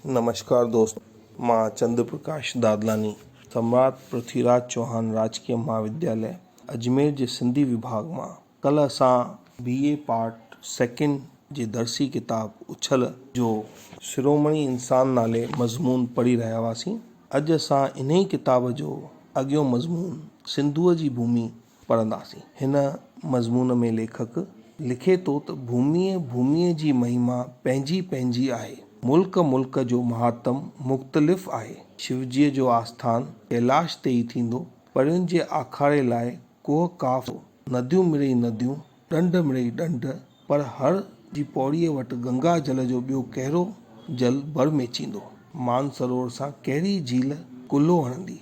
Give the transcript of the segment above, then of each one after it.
नमस्कार दोस्त, मां चंद्र प्रकाश दादलानी, सम्राट पृथ्वीराज चौहान राजकीय महाविद्यालय अजमेर जे सिंधी विभाग मां। कल असां BA पार्ट सेकेंड जे दर्सी किताब उछल जो शिरोमणी इंसान नाले मज़मून पढ़ी रहिया हुआसीं। अॼु असां इन ई किताब जो अॻियो मज़मून सिंधूअ जी भूमि पढ़ंदासीं। हिन मज़मून में लेखक लिखे थो त भूमीअ जी महिमा पंहिंजी पंहिंजी आहे। मुल्क जो महात्म मुख़्तलिफ़ आहे। शिवजीअ जो आस्थान कैलाश ते ई थींदो। परियुनि जे आखाड़े लाइ कोह काफ़, नदियूं मिड़ई नदियूं, ॾंड मिड़ई ॾंड, पर हर जी पौड़ीअ वटि गंगा जल जो ॿियो कहिड़ो जल बर मेचींदो। मानसरोवर सां कहिड़ी झील कुल्लो हणंदी।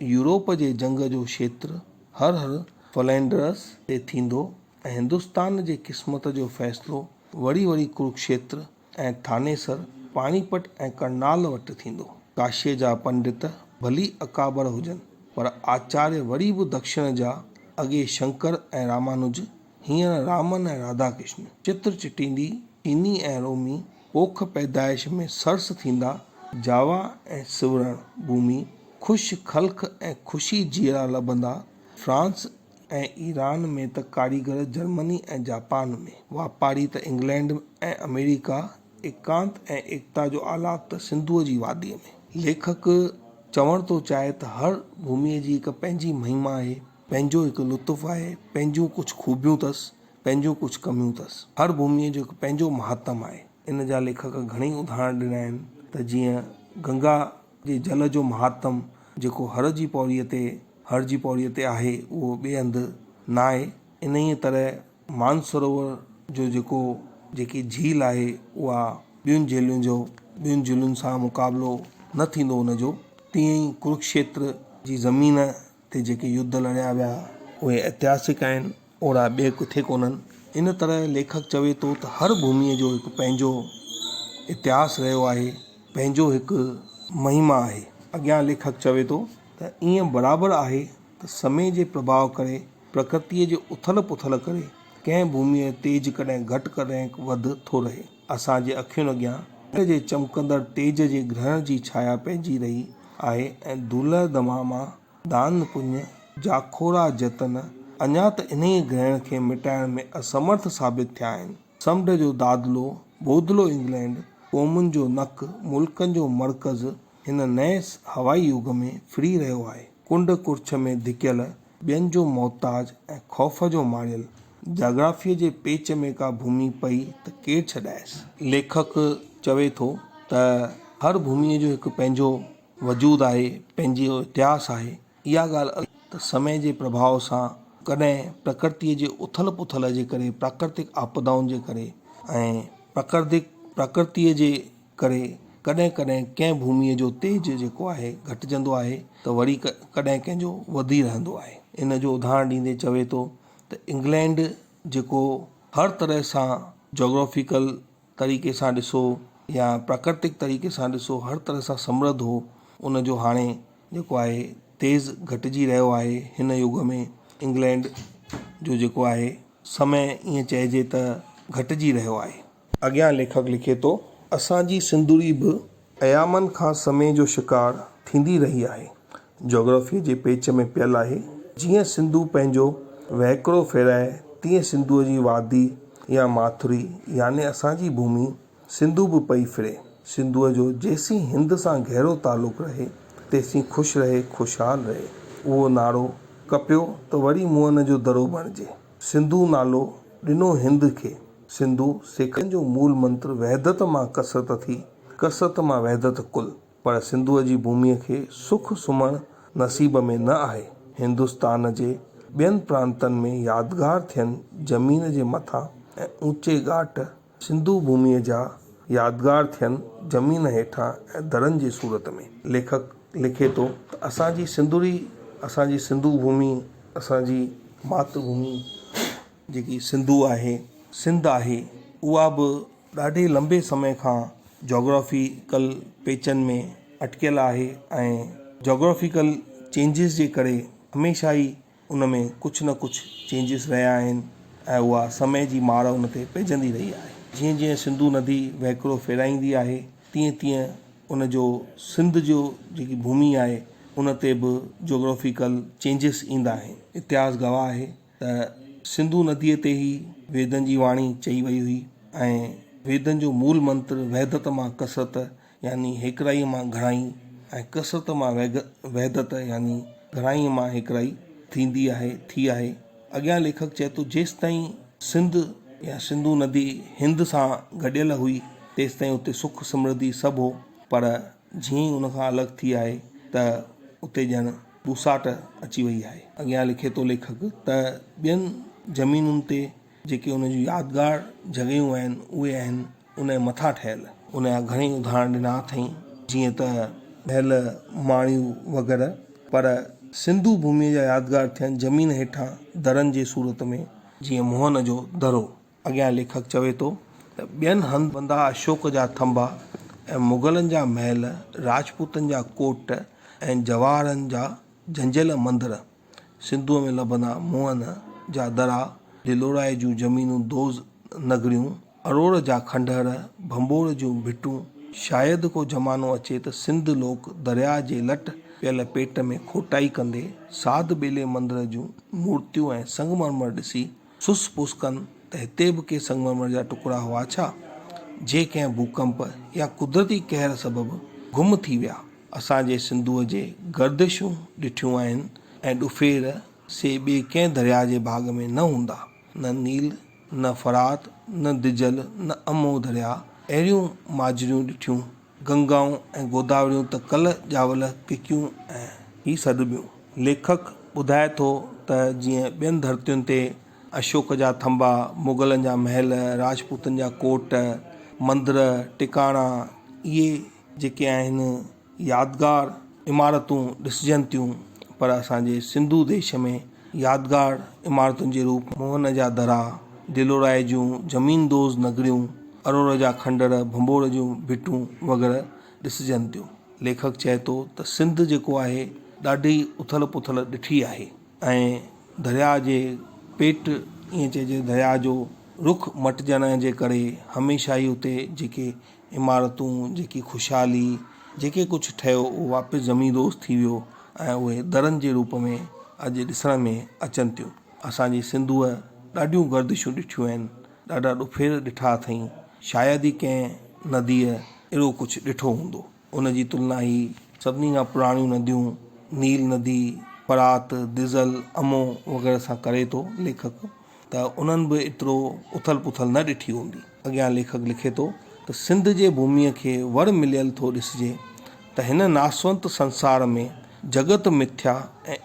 यूरोप जे जंग जो क्षेत्र हर फ्लैंडर्स ते थींदो ऐं हिंदुस्तान जे क़िस्मत जो फ़ैसिलो वरी कुरुक्षेत्र ऐं थानेसर, पानीपत ऐं करनाल वटि थींदो। काशीअ जा पंडित भली अकाबर हुजनि, पर आचार्य वरी बि दक्षिण जा, अॻे शंकर ऐं रामानुज, हींअर रामन ऐं राधा कृष्ण। चित्र चिटींदी चीनी ऐं रोमी, पोख पैदाइश में सर्स थींदा जावा ऐं सिवरण भूमि। ख़ुशि ख़ल्क़ ऐं ख़ुशी जीअरा लभंदा फ्रांस ऐं ईरान में त कारीगर जर्मनी ऐं जापान में। वापारी त इंग्लैंड ऐं अमेरिका। एकांत ऐं एकता जो आलाप त सिंधूअ जी वादीअ में। लेखक चवण थो चाहे त हर भूमीअ जी हिकु पंहिंजी महिमा आहे, पंहिंजो हिकु लुत्फ़ आहे, पंहिंजूं कुझु खूबियूं अथसि, पंहिंजूं कुझु कमियूं अथसि। हर भूमीअ जो हिकु पंहिंजो महात्म आहे। इन जा लेखक घणेई उदाहरण ॾिना आहिनि त जीअं गंगा जे जल जो महात्म जेको हर जी पौड़ीअ ते आहे, उहो ॿिए हंधि न आहे। इन ई तरह मानसरोवर जो जेकी झील आहे, उहा ॿियुनि झीलुनि सां मुक़ाबिलो न थींदो उनजो। तीअं ई कुरुक्षेत्र जी ज़मीन ते जेके युद्ध लड़िया विया उहे ऐतिहासिक आहिनि, ओड़ा ॿिए किथे कोन्हनि। इन तरह लेखक चवे थो त हर भूमीअ जो हिकु पंहिंजो इतिहास रहियो आहे, पंहिंजो हिकु महिमा आहे। अॻियां लेखक चवे थो त ईअं बराबरि आहे त समय जे प्रभाव करे, प्रकृतिअ जे उथल पुथल करे कंहिं भूमीअ तेज कॾहिं घटि कॾहिं वधि थो रहे। असांजे अखियुनि अॻियां जे चमकंदड़ तेज जे ग्रहण जी छाया पइजी रही आहे ऐं दूल्ह दमामा दान पुण्य जाखोड़ा जतन अञा त इन ई ग्रहण खे मिटाइण में असमर्थ साबित थिया आहिनि। समुंड जो दादलो बोदलो इंग्लैंड, क़ौमुनि जो नक, मुल्कनि जो मर्कज़ हिन नए हवाई युग में फिरी रहियो आहे। कुंड कुर्छ में धिकियल, ॿियनि जो मोहताज ऐं ख़ौफ़ जो मारियल, जाग्राफीअ जे पेच में का भूमि पई त केरु छॾाएसि। लेखक चवे थो त हर भूमीअ जो हिकु पंहिंजो वजूद आहे, पंहिंजो इतिहास आहे। इहा ॻाल्हि त समय जे प्रभाव सां, कॾहिं प्रकृतिअ जे उथल पुथल जे करे, प्राकृतिक आपदाउनि जे करे ऐं प्रकृतिअ जे करे कॾहिं कंहिं भूमीअ जो तेज जेको आहे घटिजंदो आहे त वरी कॾहिं कंहिंजो वधी रहंदो आहे। इन जो उदाहरण ॾींदे चवे थो त इंग्लैंड जेको हर तरह सां जोग्राफिकल तरीक़े सां ॾिसो या प्राकृतिक तरीक़े सां ॾिसो, हर तरह सां समृद्ध हो, उन जो हाणे जेको आहे तेज़ घटिजी रहियो आहे। हिन युग में इंग्लैंड जो जेको आहे समय ईअं चइजे त घटिजी रहियो आहे। अॻियां लेखक लिखे थो, असांजी सिंधूरी बि अयामनि खां समय जो शिकार थींदी रही आहे। जोग्राफीअ जे पेच में पियल आहे। जीअं सिंधु पंहिंजो वहिकिरो फेराए, तीअं सिंधूअ जी वादी या माथुरी याने असांजी भूमि सिंधु बि पई फिरे। सिंधूअ जो जेसीं हिंद सां गहरो तालुक़ रहे, तेसीं ख़ुशि रहे, ख़ुशहाल रहे। उहो नारो कपियो त वरी मुअन जो दरो बणिजे। सिंधु नालो ॾिनो हिंद खे। सिंधु सिखनि जो मूल मंत्र वहदत मां कसरत थी, कसरत मां वहदत कुल। पर सिंधूअ जी भूमीअ खे सुख सुम्हण नसीब में न आहे। हिंदुस्तान जे ॿियनि प्रांतनि में यादगार थियनि ज़मीन जे मथां ऐं ऊचे घाट, सिंधु भूमीअ जा यादगार थियनि ज़मीन हेठां ऐं दरनि जे सूरत में। लेखक लिखे थो त असांजी सिंधु भूमि, असांजी मातृभूमि जेकी सिंधु आहे, सिंध आहे, उहा बि ॾाढे लंबे समय खां जोग्राफिकल पेचनि में अटकियल आहे ऐं जोग्राफिकल चेंजिस जे करे हमेशह ई उन में कुझु न कुझु चेंजिस रहिया आहिनि ऐं उहा समय जी मार उन ते पइजंदी रही आहे। जीअं जीअं सिंधु नदी वहिकिरो फेराईंदी आहे, तीअं तीअं उन जो सिंध जो जेकी भूमि आहे उन ते बि जोग्राफिकल चेंजिस ईंदा आहिनि। इतिहास गवाह आहे त सिंधु नदीअ ते ई वेदनि जी वाणी चई वई हुई ऐं वेदनि जो मूल मंत्र वहदत मां कसरत यानी हेकराईअ मां घणाई ऐं कसरत मां वहदत यानी घणाईअ मां हेकराई थी आहे। अॻियां लेखक चए थो जेसि ताईं सिंध या सिंधु नदी हिंद सां गॾियल हुई तेसि ताईं उते सुख समृद्धि सभु हो, पर जीअं ई उन खां अलॻि थी आहे त उते ॼण ॿुसाट अची वई आहे। अॻियां लिखे थो लेखक त ॿियनि ज़मीनुनि ते जेके उन जूं यादगार जॻहियूं आहिनि उहे आहिनि उन जे मथां ठहियल। उन जा घणेई उदाहरण ॾिना अथई जीअं त महल माणियूं वग़ैरह, पर सिंधु भूमिअ जा यादगार थियनि ज़मीन हेठां दरनि जे सूरत में, जीअं मोहन जो दरो। अॻियां लेखक चवे थो त ॿियनि हंधि बंदा अशोक जा थंबा ऐं मुग़लनि जा महल, राजपूतनि जा कोट ऐं जवाहरनि जा झंझल मंदर, सिंधूअ में लभंदा मोहन जा दरा, लिलोराए जूं ज़मीनूं दोज़ नगरियूं, अरोड़ जा खंडहर, भंबोर जूं भिटूं। शायदि को ज़मानो अचे त सिंध लोक दरिया जे लट पियल पेट में खोटाई कंदे साध बेले मंदर जूं मूर्तियूं ऐं संगमरमर ॾिसी सुस पुस कनि त हिते बि के संगमरमर जा टुकड़ा हुआ छा, जे कंहिं भूकंप या कुदरती कहर सबबि गुम थी विया। असांजे सिंधूअ जे गर्दिशूं ॾिठियूं आहिनि ऐं ॾुफेर से ॿिए कंहिं दरिया जे भाग में न हूंदा, न नील, न फरात, न दिजल, न अमो दरिया। अहिड़ियूं माजरियूं ॾिठियूं गंगाऊं ऐं गोदावरियूं त कल जावल किकियूं ऐं ही सॾबियूं। लेखक ॿुधाए थो त जीअं ॿियनि धरतियुनि ते अशोक जा थंबा, मुग़लनि जा महल, राजपूतनि जा कोट, मंदर, टिकाणा, इहे जेके आहिनि यादगार इमारतूं ॾिसजनि थियूं, पर असांजे सिंधु देश में यादगार इमारतुनि जे रूप मोहन जा दरा, दिलोराए जूं ज़मीनदोज़ नगरियूं, अरोड़ जा खंडर, भंबोर जूं भिटूं वग़ैरह ॾिसजनि थियूं। लेखक चए थो त सिंध जेको आहे ॾाढी उथल पुथल ॾिठी आहे ऐं दरिया जे पेट, ईअं चइजे दरिया जो रुख मटिजण जे करे हमेशह ई उते जेके इमारतूं, जेकी ख़ुशहाली, जेके कुझु ठहियो उहो वापसि ज़मीनदोज़ थी वियो ऐं उहे दरनि जे रूप में अॼु ॾिसण में अचनि थियूं। असांजी सिंधूअ ॾाढियूं गर्दिशूं ॾिठियूं आहिनि, ॾाढा ॾुफेर ॾिठा अथई। शायदि ई कंहिं नदीअ अहिड़ो कुझु ॾिठो हूंदो। उन जी तुलना ई सभिनी खां पुराणियूं नदियूं नील नदी, फरात, दिज़ल, अमो वग़ैरह सां करे थो लेखक, त उन्हनि बि एतिरो उथल पुथल न ॾिठी हूंदी। अॻियां लेखक लिखे थो त सिंध जे भूमीअ खे वर मिलियल थो ॾिसिजे त हिन नासवंत संसार में जगत मिथ्या ऐं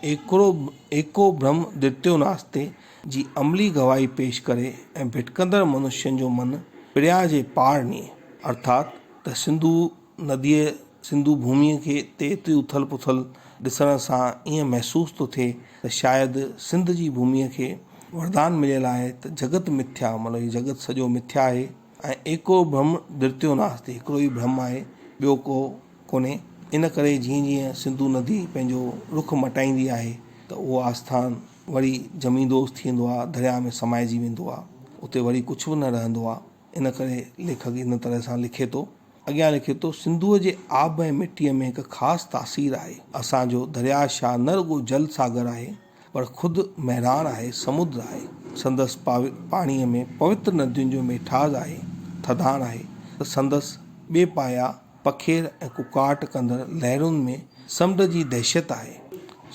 एको ब्रह्म द्वितीयो नास्ते जी अमली गवाही पेश करे ऐं भिटकंदड़ मनुष्यनि जो मन प्रिया जे पार निए। अर्थात त सिंधु भूमीअ खे ते एतिरी उथल पुथल ॾिसण सां ईअं महसूस थो थिए त शायदि सिंध जी भूमीअ खे वरदान मिलियल आहे त जगत मिथ्या, मतिलबु हीउ जगत सॼो मिथ्या आहे ऐं एको ब्रह्म द्वितीयो नास्ते, हिकिड़ो ई ब्रह्म आहे, ॿियो को कोन्हे। इन करे जीअं जीअं सिंधु नदी पंहिंजो रुख मटाईंदी आहे त उहो आस्थान वरी ज़मीनदोज़ थी वेंदो आहे, दरिया में समाइजी वेंदो आहे, उते वरी कुझु बि न रहंदो आहे। इन करे लेखक इन तरह सां लिखे थो। अॻियां लिखे थो सिंधूअ जे आब ऐं मिटीअ में हिकु ख़ासि तासीर आहे। असांजो दरिया शाह न रुॻो जल सागर आहे पर ख़ुदि मैदान आहे, समुद्र आहे। संदसि पाणीअ में पवित्र नदियुनि जो मेठाज़ आहे, थधाण आहे त संदसि ॿिए पाया पखेर ऐं कुकाट कंदड़ लहरुनि में समुंड जी दहशत आहे।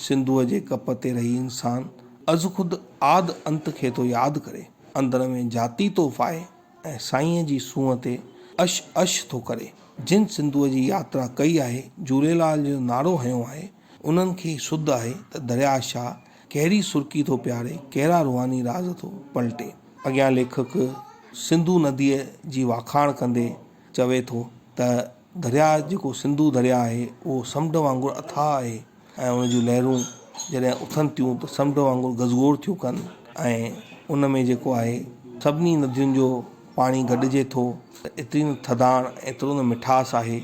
सिंधूअ जे कप ते रही इंसान अज़ ख़ुदि आद अंत खे थो यादि करे, अंदर में जाती थो फाए ऐं साईंअ जी सूंहं ते अश अश थो करे। जिन सिंधूअ जी यात्रा कई आहे, झूलेलाल जो नारो हयो आहे, उन्हनि खे सुध आहे त दरिया शाह कहिड़ी सुर्की थो प्यारे, कहिड़ा रूहानी राज थो पलटे। अॻियां लेखक सिंधु नदीअ जी वाखाण कंदे चवे थो त दरिया जेको सिंधु दरिया आहे उहो समुंड वांगुरु अथाह आहे ऐं उन जूं लहरूं जॾहिं उथनि थियूं त समुंड वांगुरु गज़गोड़ थियूं कनि ऐं उन में जेको आहे सभिनी नदियुनि जो पाणी गॾिजे थो त एतिरी न थधाण, एतिरो न मिठास आहे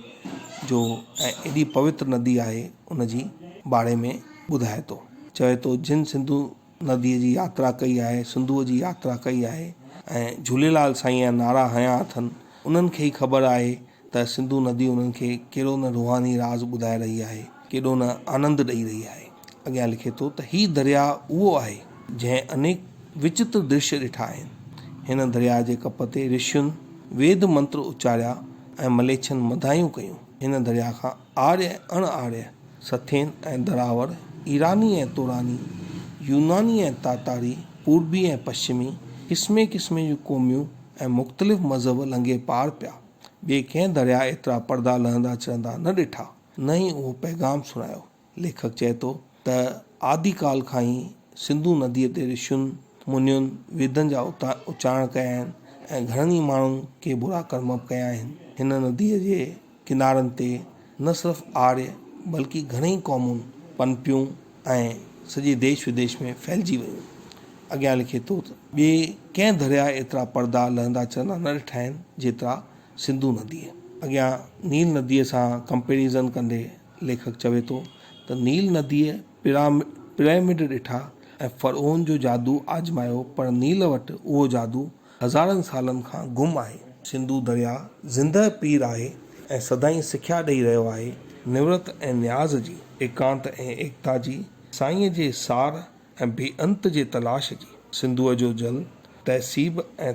जो ऐं एॾी पवित्र नदी आहे उन जी बारे में ॿुधाए थो। चवे थो जिन सिंधु नदीअ जी यात्रा कई आहे, सिंधूअ जी यात्रा कई आहे ऐं झूलेलाल साईं जा नारा हया अथनि, उन्हनि खे ई ख़बर आहे त सिंधु नदी उन्हनि खे कहिड़ो न रूहानी राज़ ॿुधाए रही आहे, केॾो न आनंद ॾेई रही आहे। अॻियां लिखे थो त हीउ दरिया उहो आहे जंहिं अनेक विचित्र दृश्य ॾिठा आहिनि। हिन दरिया जे कप ते ऋषियुनि वेद मंत्र उचारिया ऐं मलेच्छनि मदायूं कयूं। हिन दरिया खां आर्य ऐं अण आर्य, सथेन ऐं दरावर, ईरानी ऐं तुरानी, यूनानी ऐं तातारी, पूर्बी ऐं पश्चिमी, क़िस्मे क़िस्मे जूं क़ौमियूं ऐं मुख़्तलिफ़ मज़हब लंघे पार पिया। ॿिए कंहिं दरिया एतिरा पर्दा लहंदा चढ़ंदा न ॾिठा, न ई उहो पैगाम सुणायो। लेखक चए थो त आदिकाल खां ई सिंधु नदीअ ते ऋषियुनि मुनियुनि वेदनि जा उच्चारण कया आहिनि ऐं घणनि ई माण्हुनि खे बुरा कर्म कया आहिनि। हिन नदीअ जे किनारनि ते न सिर्फ़ु आर्य बल्कि घणेई क़ौमुनि पनपियूं ऐं सॼे देश विदेश में फैलिजी वियूं। अॻियां लिखे थो त ॿिए कंहिं दरिया एतिरा पर्दा लहंदा चढ़ंदा न ॾिठा आहिनि जेतिरा सिंधु नदीअ। अॻियां नील नदीअ सां कंपेरिज़न कंदे लेखक चवे थो त नील नदीअ पिरामिड ॾिठा ऐं फ़रओन जो जादू आज़मायो, पर नील वटि उहो जादू हज़ारनि सालनि खां गुम आहे। सिंधु दरिया ज़िंदह पीर आहे ऐं सदाईं सिख्या ॾेई रहियो आहे, निवृत ऐं न्याज़ जी, एकांत ऐं एकता जी, साईंअ जे सार ऐं बेअंत जे तलाश जी। सिंधुअ जो जल तहसीब ऐं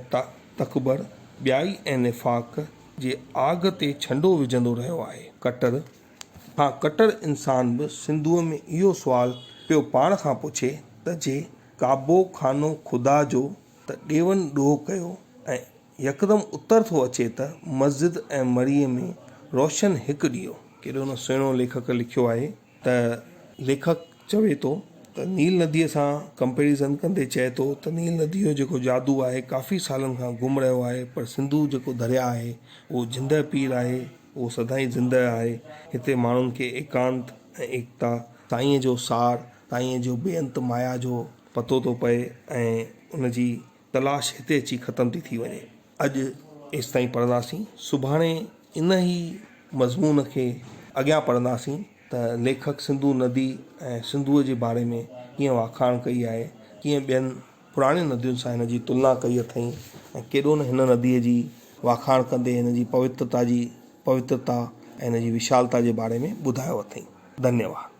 तकबर, ॿियाई ऐं निफ़ाक़ जे आग ते छंडो विझंदो रहियो आहे। कटर इंसान बि सिंधुअ में इहो सुवाल पियो पाण खां पुछे त जे काबो खानो खुदा जो त ॾेवनि ॾोह कयो, ऐं यकदम उत्तर थो अचे त मस्जिद ऐं मरीअ में रोशन हिकु ॾीओ। केॾो न सुहिणो लेखक लिखियो आहे। त लेखक चवे थो त नील नदीअ सां कंपेरिज़न कंदे चए थो त नील नदीअ जो जेको जादू आहे काफ़ी सालनि खां गुम रहियो आहे, पर सिंधु जेको दरिया आहे उहो जिंदह पीर आहे, उहो सदाईं ज़िंदह आहे। हिते माण्हुनि खे एकांत ऐं एकता, साईंअ जो सार, साईंअ जो बेअंत माया जो पतो थो पए ऐं उनजी तलाश हिते अची ख़तम थी थी वञे। अॼु एसि ताईं पढ़ंदासीं, सुभाणे इन ई मज़मून खे अॻियां पढ़ंदासीं त लेखक सिंधु नदी ऐं सिंधुअ जे बारे में कीअं वाखाण कई आहे, कीअं ॿियनि पुराणी नदियुनि सां हिन जी तुलना कई अथई ऐं केॾो न हिन नदीअ जी वाखाण कंदे हिन जी पवित्रता ऐं हिन जी विशालता जे बारे में ॿुधायो अथई। धन्यवाद।